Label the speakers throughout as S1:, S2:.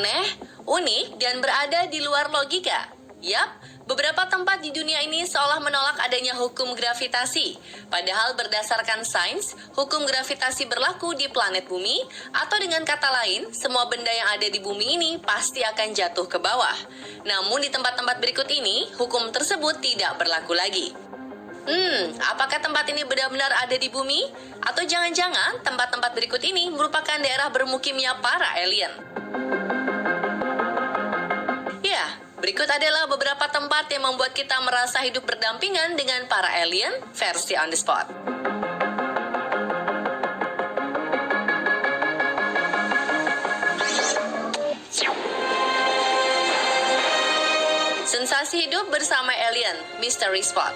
S1: Aneh, unik, dan berada di luar logika. Yap, beberapa tempat di dunia ini seolah menolak adanya hukum gravitasi. Padahal berdasarkan sains, hukum gravitasi berlaku di planet bumi, atau dengan kata lain, semua benda yang ada di bumi ini pasti akan jatuh ke bawah. Namun di tempat-tempat berikut ini, hukum tersebut tidak berlaku lagi. Apakah tempat ini benar-benar ada di bumi? Atau jangan-jangan tempat-tempat berikut ini merupakan daerah bermukimnya para alien? Ya, berikut adalah beberapa tempat yang membuat kita merasa hidup berdampingan dengan para alien versi on the spot. Sensasi hidup bersama alien, Mystery Spot.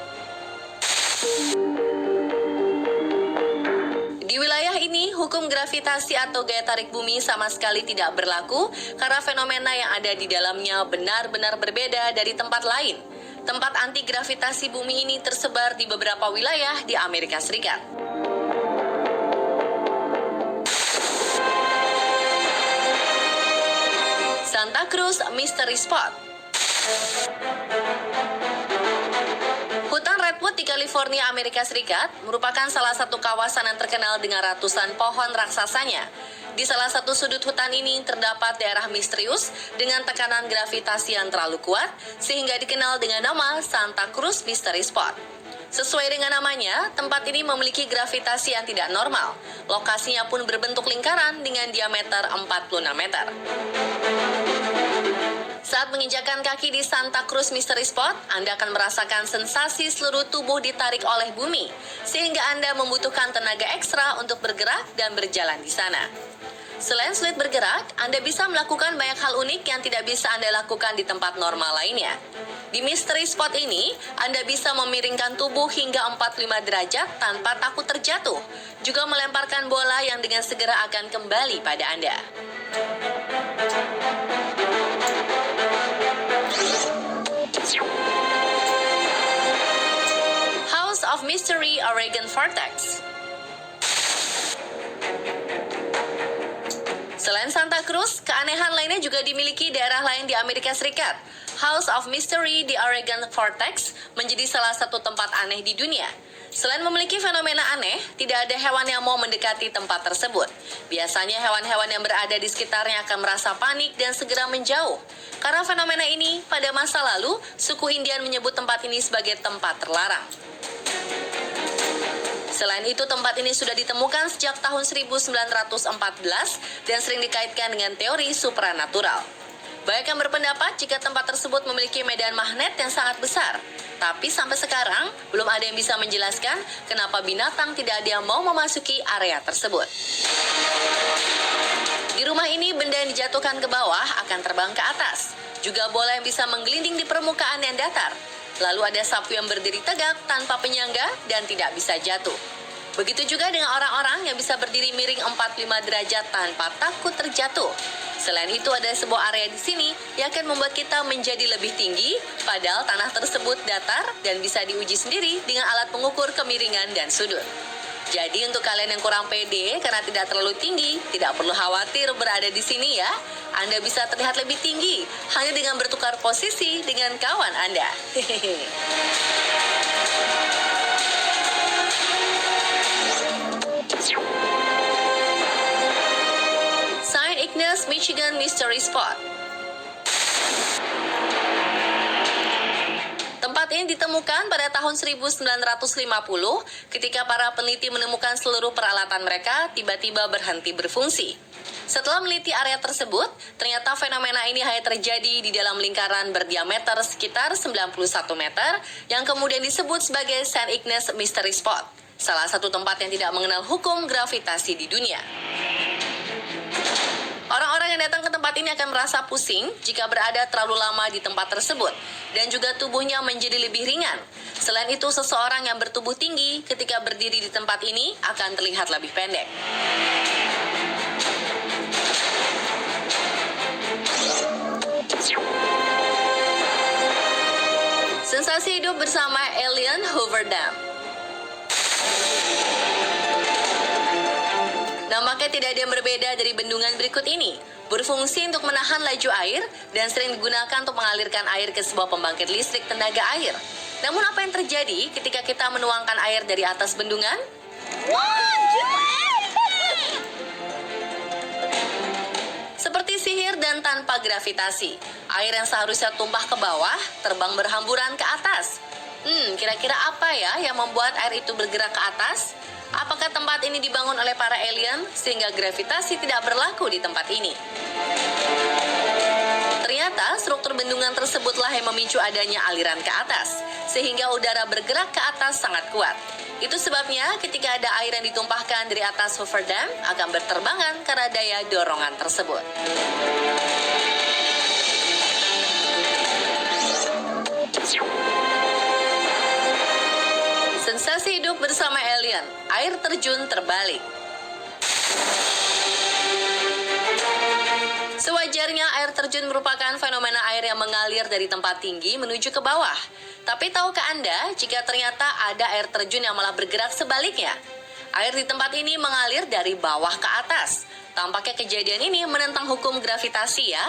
S1: Di wilayah ini, hukum gravitasi atau gaya tarik bumi sama sekali tidak berlaku karena fenomena yang ada di dalamnya benar-benar berbeda dari tempat lain. Tempat anti gravitasi bumi ini tersebar di beberapa wilayah di Amerika Serikat. Santa Cruz Mystery Spot. Hutan Redwood di California, Amerika Serikat merupakan salah satu kawasan yang terkenal dengan ratusan pohon raksasanya. Di salah satu sudut hutan ini terdapat daerah misterius dengan tekanan gravitasi yang terlalu kuat sehingga dikenal dengan nama Santa Cruz Mystery Spot. Sesuai dengan namanya, tempat ini memiliki gravitasi yang tidak normal. Lokasinya pun berbentuk lingkaran dengan diameter 46 meter. Saat menginjakkan kaki di Santa Cruz Mystery Spot, Anda akan merasakan sensasi seluruh tubuh ditarik oleh bumi, sehingga Anda membutuhkan tenaga ekstra untuk bergerak dan berjalan di sana. Selain sulit bergerak, Anda bisa melakukan banyak hal unik yang tidak bisa Anda lakukan di tempat normal lainnya. Di Mystery Spot ini, Anda bisa memiringkan tubuh hingga 45 derajat tanpa takut terjatuh, juga melemparkan bola yang dengan segera akan kembali pada Anda. House of Mystery Oregon Vortex. Selain Santa Cruz, keanehan lainnya juga dimiliki daerah lain di Amerika Serikat. House of Mystery di Oregon Vortex menjadi salah satu tempat aneh di dunia. Selain memiliki fenomena aneh, tidak ada hewan yang mau mendekati tempat tersebut. Biasanya hewan-hewan yang berada di sekitarnya akan merasa panik dan segera menjauh. Karena fenomena ini, pada masa lalu, suku Indian menyebut tempat ini sebagai tempat terlarang. Selain itu, tempat ini sudah ditemukan sejak tahun 1914 dan sering dikaitkan dengan teori supranatural. Banyak yang berpendapat jika tempat tersebut memiliki medan magnet yang sangat besar. Tapi sampai sekarang, belum ada yang bisa menjelaskan kenapa binatang tidak ada yang mau memasuki area tersebut. Di rumah ini, benda yang dijatuhkan ke bawah akan terbang ke atas. Juga bola yang bisa menggelinding di permukaan yang datar. Lalu ada sapu yang berdiri tegak tanpa penyangga dan tidak bisa jatuh. Begitu juga dengan orang-orang yang bisa berdiri miring 45 derajat tanpa takut terjatuh. Selain itu, ada sebuah area di sini yang akan membuat kita menjadi lebih tinggi, padahal tanah tersebut datar dan bisa diuji sendiri dengan alat pengukur kemiringan dan sudut. Jadi untuk kalian yang kurang pede karena tidak terlalu tinggi, tidak perlu khawatir berada di sini ya. Anda bisa terlihat lebih tinggi hanya dengan bertukar posisi dengan kawan Anda. Saint Ignace, Michigan Mystery Spot. Tempat ini ditemukan pada tahun 1950 ketika para peneliti menemukan seluruh peralatan mereka tiba-tiba berhenti berfungsi. Setelah meneliti area tersebut, ternyata fenomena ini hanya terjadi di dalam lingkaran berdiameter sekitar 91 meter yang kemudian disebut sebagai Saint Ignace Mystery Spot, salah satu tempat yang tidak mengenal hukum gravitasi di dunia. Orang-orang yang datang ke tempat ini akan merasa pusing jika berada terlalu lama di tempat tersebut dan juga tubuhnya menjadi lebih ringan. Selain itu, seseorang yang bertubuh tinggi ketika berdiri di tempat ini akan terlihat lebih pendek. Sensasi hidup bersama alien Hoover Dam. Nampaknya tidak ada yang berbeda dari bendungan berikut ini. Berfungsi untuk menahan laju air dan sering digunakan untuk mengalirkan air ke sebuah pembangkit listrik tenaga air. Namun apa yang terjadi ketika kita menuangkan air dari atas bendungan? Seperti sihir dan tanpa gravitasi, air yang seharusnya tumpah ke bawah terbang berhamburan ke atas. Kira-kira apa ya yang membuat air itu bergerak ke atas? Apakah tempat ini dibangun oleh para alien sehingga gravitasi tidak berlaku di tempat ini? Ternyata struktur bendungan tersebutlah yang memicu adanya aliran ke atas, sehingga udara bergerak ke atas sangat kuat. Itu sebabnya ketika ada air yang ditumpahkan dari atas Hoover Dam akan berterbangan karena daya dorongan tersebut. Sensasi hidup bersama alien, air terjun terbalik. Sewajarnya air terjun merupakan fenomena air yang mengalir dari tempat tinggi menuju ke bawah. Tapi tahukah Anda jika ternyata ada air terjun yang malah bergerak sebaliknya? Air di tempat ini mengalir dari bawah ke atas. Tampaknya kejadian ini menentang hukum gravitasi ya.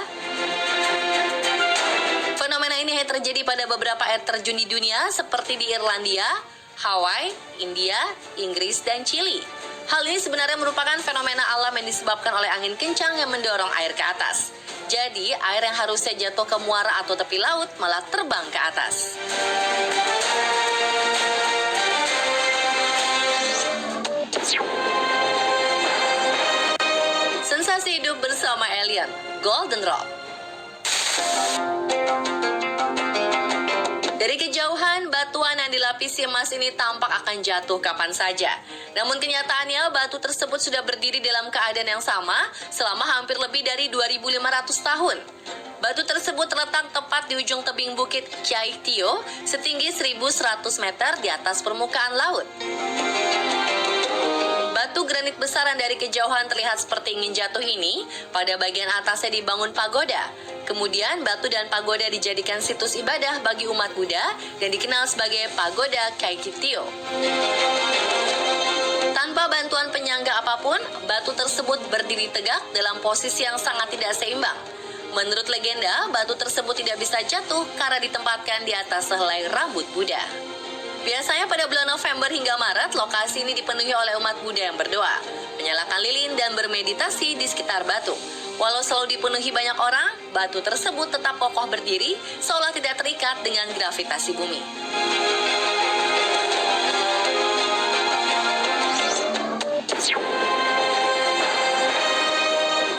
S1: Fenomena ini hanya terjadi pada beberapa air terjun di dunia seperti di Irlandia, Hawaii, India, Inggris, dan Chili. Hal ini sebenarnya merupakan fenomena alam yang disebabkan oleh angin kencang yang mendorong air ke atas. Jadi, air yang harusnya jatuh ke muara atau tepi laut malah terbang ke atas. Sensasi hidup bersama alien, Golden Rock. Dari kejauhan, batuan yang dilapisi emas ini tampak akan jatuh kapan saja. Namun kenyataannya, batu tersebut sudah berdiri dalam keadaan yang sama selama hampir lebih dari 2.500 tahun. Batu tersebut terletak tepat di ujung tebing bukit Kiai Tio, setinggi 1.100 meter di atas permukaan laut. Batu granit besar yang dari kejauhan terlihat seperti ingin jatuh ini, pada bagian atasnya dibangun pagoda. Kemudian batu dan pagoda dijadikan situs ibadah bagi umat Buddha dan dikenal sebagai Pagoda Kaikitio. Tanpa bantuan penyangga apapun, batu tersebut berdiri tegak dalam posisi yang sangat tidak seimbang. Menurut legenda, batu tersebut tidak bisa jatuh karena ditempatkan di atas sehelai rambut Buddha. Biasanya pada bulan November hingga Maret, lokasi ini dipenuhi oleh umat Buddha yang berdoa, menyalakan lilin dan bermeditasi di sekitar batu. Walau selalu dipenuhi banyak orang, batu tersebut tetap kokoh berdiri, seolah tidak terikat dengan gravitasi bumi.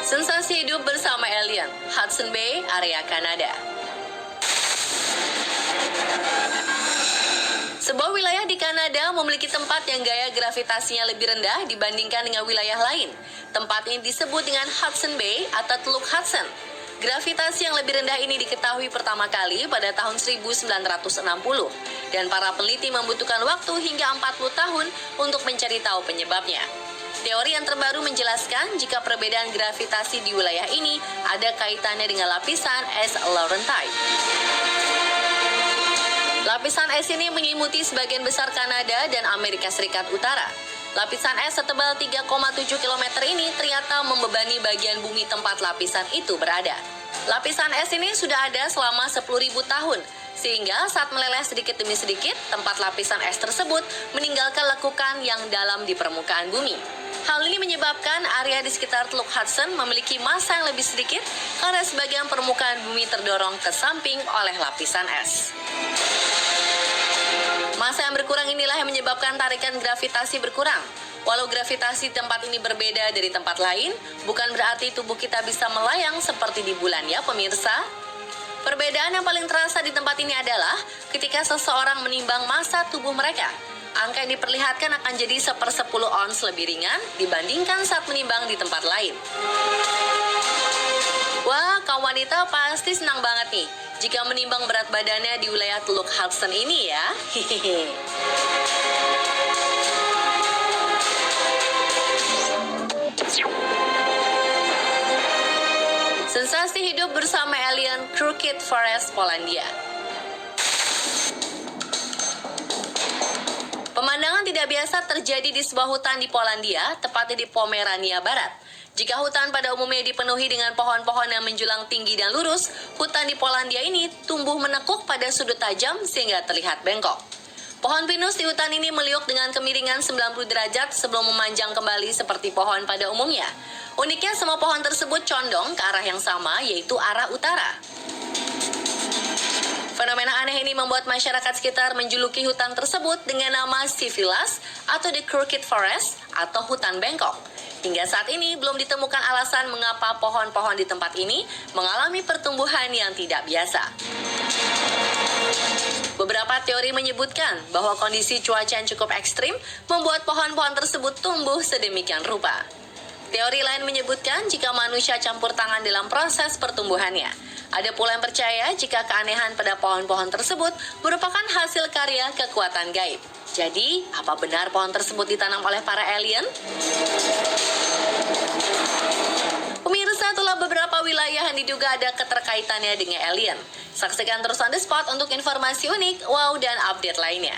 S1: Sensasi hidup bersama alien, Hudson Bay, area Kanada. Sebuah wilayah di Kanada memiliki tempat yang gaya gravitasinya lebih rendah dibandingkan dengan wilayah lain. Tempat ini disebut dengan Hudson Bay atau Teluk Hudson. Gravitasi yang lebih rendah ini diketahui pertama kali pada tahun 1960 dan para peneliti membutuhkan waktu hingga 40 tahun untuk mencari tahu penyebabnya. Teori yang terbaru menjelaskan jika perbedaan gravitasi di wilayah ini ada kaitannya dengan lapisan es Laurentide. Lapisan es ini menyelimuti sebagian besar Kanada dan Amerika Serikat Utara. Lapisan es setebal 3,7 km ini ternyata membebani bagian bumi tempat lapisan itu berada. Lapisan es ini sudah ada selama 10.000 tahun, sehingga saat meleleh sedikit demi sedikit, tempat lapisan es tersebut meninggalkan lekukan yang dalam di permukaan bumi. Hal ini menyebabkan area di sekitar Teluk Hudson memiliki massa yang lebih sedikit karena sebagian permukaan bumi terdorong ke samping oleh lapisan es. Massa yang berkurang inilah yang menyebabkan tarikan gravitasi berkurang. Walau gravitasi tempat ini berbeda dari tempat lain, bukan berarti tubuh kita bisa melayang seperti di bulan ya pemirsa. Perbedaan yang paling terasa di tempat ini adalah ketika seseorang menimbang massa tubuh mereka. Angka yang diperlihatkan akan jadi 1/10 ons lebih ringan dibandingkan saat menimbang di tempat lain. Wah, kaum wanita pasti senang banget nih jika menimbang berat badannya di wilayah Teluk Hudson ini ya. Sensasi hidup bersama alien Crooked Forest, Polandia. Pemandangan tidak tidak biasa terjadi di sebuah hutan di Polandia, tepatnya di Pomerania Barat. Jika hutan pada umumnya dipenuhi dengan pohon-pohon yang menjulang tinggi dan lurus, hutan di Polandia ini tumbuh menekuk pada sudut tajam sehingga terlihat bengkok. Pohon pinus di hutan ini meliuk dengan kemiringan 90 derajat sebelum memanjang kembali seperti pohon pada umumnya. Uniknya semua pohon tersebut condong ke arah yang sama, yaitu arah utara. Fenomena aneh ini membuat masyarakat sekitar menjuluki hutan tersebut dengan nama Civilas atau The Crooked Forest atau hutan bengkok. Hingga saat ini belum ditemukan alasan mengapa pohon-pohon di tempat ini mengalami pertumbuhan yang tidak biasa. Beberapa teori menyebutkan bahwa kondisi cuaca yang cukup ekstrim membuat pohon-pohon tersebut tumbuh sedemikian rupa. Teori lain menyebutkan jika manusia campur tangan dalam proses pertumbuhannya. Ada pula yang percaya jika keanehan pada pohon-pohon tersebut merupakan hasil karya kekuatan gaib. Jadi, apa benar pohon tersebut ditanam oleh para alien? Pemirsa, itulah beberapa wilayah yang diduga ada keterkaitannya dengan alien. Saksikan terus On The Spot untuk informasi unik, wow, dan update lainnya.